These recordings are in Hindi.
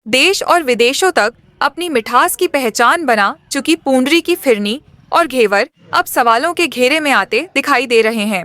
देश और विदेशों तक अपनी मिठास की पहचान बना चुकी पूंडरी की फिरनी और घेवर अब सवालों के घेरे में आते दिखाई दे रहे हैं।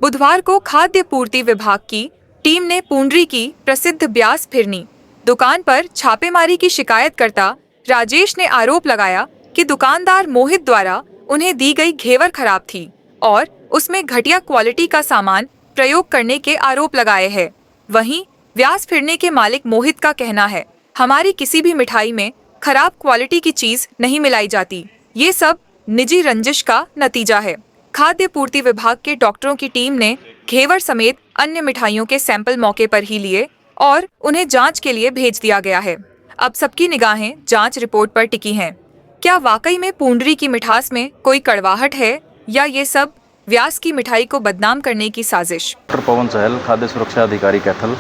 बुधवार को खाद्य पूर्ति विभाग की टीम ने पूंडरी की प्रसिद्ध ब्यास फिरनी दुकान पर छापेमारी की शिकायत करता राजेश ने आरोप लगाया कि दुकानदार मोहित द्वारा उन्हें दी गई घेवर खराब थी और उसमें घटिया क्वालिटी का सामान प्रयोग करने के आरोप लगाए हैं। वहीं व्यास फिरने के मालिक मोहित का कहना है, हमारी किसी भी मिठाई में खराब क्वालिटी की चीज नहीं मिलाई जाती, ये सब निजी रंजिश का नतीजा है। खाद्य पूर्ति विभाग के डॉक्टरों की टीम ने घेवर समेत अन्य मिठाइयों के सैंपल मौके पर ही लिए और उन्हें जांच के लिए भेज दिया गया है। अब सबकी निगाहें जांच रिपोर्ट पर टिकी हैं। क्या वाकई में पूंडरी की मिठास में कोई कड़वाहट है या ये सब व्यास की मिठाई को बदनाम करने की साजिश? डॉक्टर पवन सहल, खाद्य सुरक्षा अधिकारी कैथल।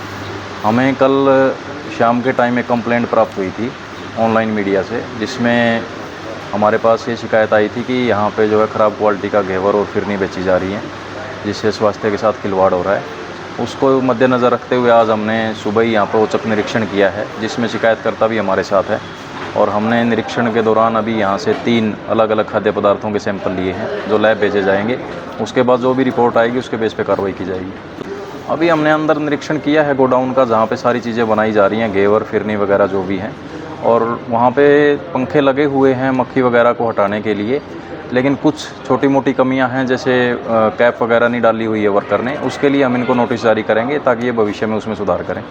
हमें कल शाम के टाइम एक कंप्लेंट प्राप्त हुई थी ऑनलाइन मीडिया से, जिसमें हमारे पास ये शिकायत आई थी कि यहाँ पे जो है ख़राब क्वालिटी का घेवर और फिरनी बेची जा रही है, जिससे स्वास्थ्य के साथ खिलवाड़ हो रहा है। उसको मद्देनज़र रखते हुए आज हमने सुबह ही यहाँ पर औचक निरीक्षण किया है, जिसमें शिकायतकर्ता भी हमारे साथ है। और हमने निरीक्षण के दौरान अभी यहाँ से 3 अलग अलग खाद्य पदार्थों के सैंपल लिए हैं, जो लैब भेजे जाएंगे। उसके बाद जो भी रिपोर्ट आएगी उसके बेस पे कार्रवाई की जाएगी। अभी हमने अंदर निरीक्षण किया है गोडाउन का, जहाँ पे सारी चीज़ें बनाई जा रही हैं, घेवर फिरनी वगैरह जो भी हैं, और वहाँ पे पंखे लगे हुए हैं मक्खी वगैरह को हटाने के लिए। लेकिन कुछ छोटी मोटी कमियां हैं, जैसे कैप वगैरह नहीं डाली हुई है वर्कर ने, उसके लिए हम इनको नोटिस जारी करेंगे ताकि ये भविष्य में उसमें सुधार करें।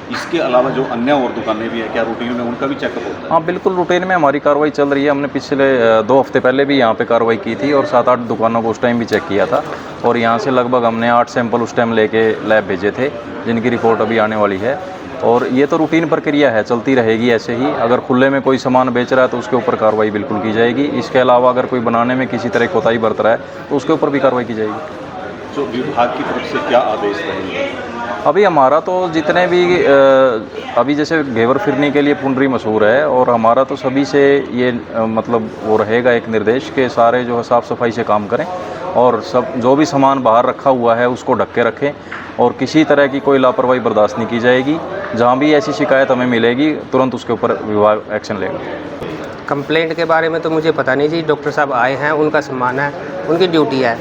इसके अलावा जो अन्य और दुकानें भी हैं, क्या रूटीन में उनका भी चेकअप होता है? हाँ बिल्कुल, रूटीन में हमारी कार्रवाई चल रही है। हमने पिछले 2 हफ्ते पहले भी यहाँ पे कार्रवाई की थी और 7-8 दुकानों को उस टाइम भी चेक किया था, और यहाँ से लगभग हमने 8 सैंपल उस टाइम लेके लैब भेजे थे, जिनकी रिपोर्ट अभी आने वाली है। और ये तो रूटीन प्रक्रिया है, चलती रहेगी ऐसे ही। अगर खुले में कोई सामान बेच रहा है तो उसके ऊपर कार्रवाई बिल्कुल की जाएगी। इसके अलावा अगर कोई बनाने में किसी तरह कोताही बरत रहा है तो उसके ऊपर भी कार्रवाई की जाएगी। जो विभाग की तरफ से क्या आदेश रहेंगे? अभी हमारा तो जितने भी अभी जैसे घेवर फिरनी के लिए पूंडरी मशहूर है, और हमारा तो सभी से ये मतलब वो रहेगा एक निर्देश के सारे जो है साफ़ सफाई से काम करें, और सब जो भी सामान बाहर रखा हुआ है उसको ढक के रखें, और किसी तरह की कोई लापरवाही बर्दाश्त नहीं की जाएगी। जहाँ भी ऐसी शिकायत हमें मिलेगी तुरंत उसके ऊपर विभाग एक्शन लेगा। कंप्लेंट के बारे में तो मुझे पता नहीं जी, डॉक्टर साहब आए हैं, उनका सम्मान है, उनकी ड्यूटी है।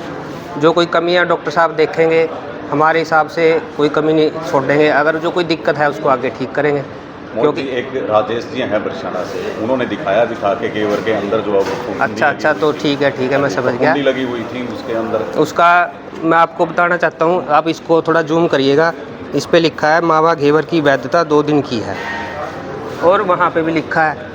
जो कोई कमियां डॉक्टर साहब देखेंगे, हमारे हिसाब से कोई कमी नहीं छोड़ देंगे। अगर जो कोई दिक्कत है उसको आगे ठीक करेंगे। क्योंकि एक राजेश जी हैं बरसाना से, उन्होंने दिखाया के घेवर के अंदर जो अच्छा, तो ठीक है, मैं समझ गया। लगी हुई थी उसके अंदर, उसका मैं आपको बताना चाहता हूँ, आप इसको थोड़ा जूम करिएगा। इस पे लिखा है मावा घेवर की वैधता 2 दिन की है, और वहाँ पे भी लिखा है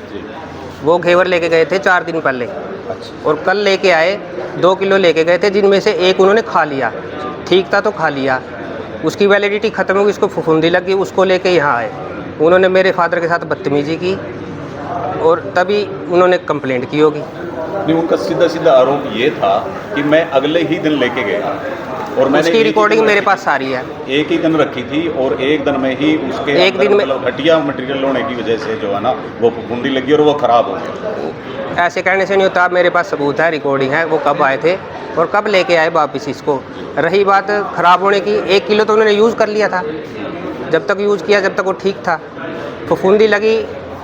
वो घेवर लेके गए थे 4 दिन पहले। अच्छा। और कल लेके आए 2 किलो लेके गए थे, जिनमें से 1 उन्होंने खा लिया, ठीक था तो खा लिया, उसकी वैलिडिटी ख़त्म हो गई, उसको फफूंदी लगी, उसको लेके यहाँ आए। उन्होंने मेरे फादर के साथ बदतमीजी की और तभी उन्होंने कंप्लेंट की होगी। नहीं, उनका सीधा आरोप ये था कि मैं अगले ही दिन लेके गया, और मैंने उसकी रिकॉर्डिंग मेरे पास सारी है। एक ही दिन रखी थी और एक दिन में ही उसके एक दिन में मतलब घटिया मटेरियल होने की वजह से जो है ना वो फफूंदी लगी और वो ख़राब हो गया। ऐसे कहने से नहीं होता, मेरे पास सबूत है, रिकॉर्डिंग है, वो कब आए थे और कब लेके आए वापस इसको। रही बात ख़राब होने की, 1 किलो तो उन्होंने यूज़ कर लिया था, जब तक यूज़ किया जब तक वो ठीक था। फफूंदी लगी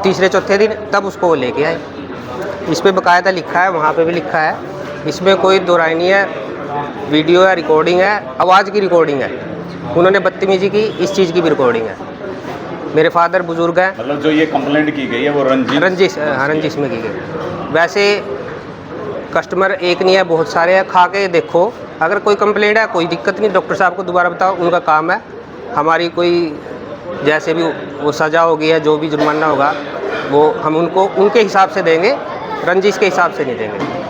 3-4 दिन, तब उसको वो लेके आए। इस पर बाकायदा लिखा है, वहाँ पे भी लिखा है, इसमें कोई दो राय नहीं है। वीडियो है, रिकॉर्डिंग है, आवाज़ की रिकॉर्डिंग है। उन्होंने बदतमीजी की, इस चीज़ की भी रिकॉर्डिंग है। मेरे फादर बुजुर्ग हैं। मतलब जो ये कंप्लेंट की गई है वो रंजिश में की गई। वैसे कस्टमर एक नहीं है, बहुत सारे हैं, खा के देखो। अगर कोई कंप्लेंट है, कोई दिक्कत नहीं, डॉक्टर साहब को दोबारा बताओ, उनका काम है। हमारी कोई जैसे भी वो सज़ा होगी है, जो भी जुर्माना होगा वो हम उनको उनके हिसाब से देंगे, रंजिश के हिसाब से नहीं देंगे।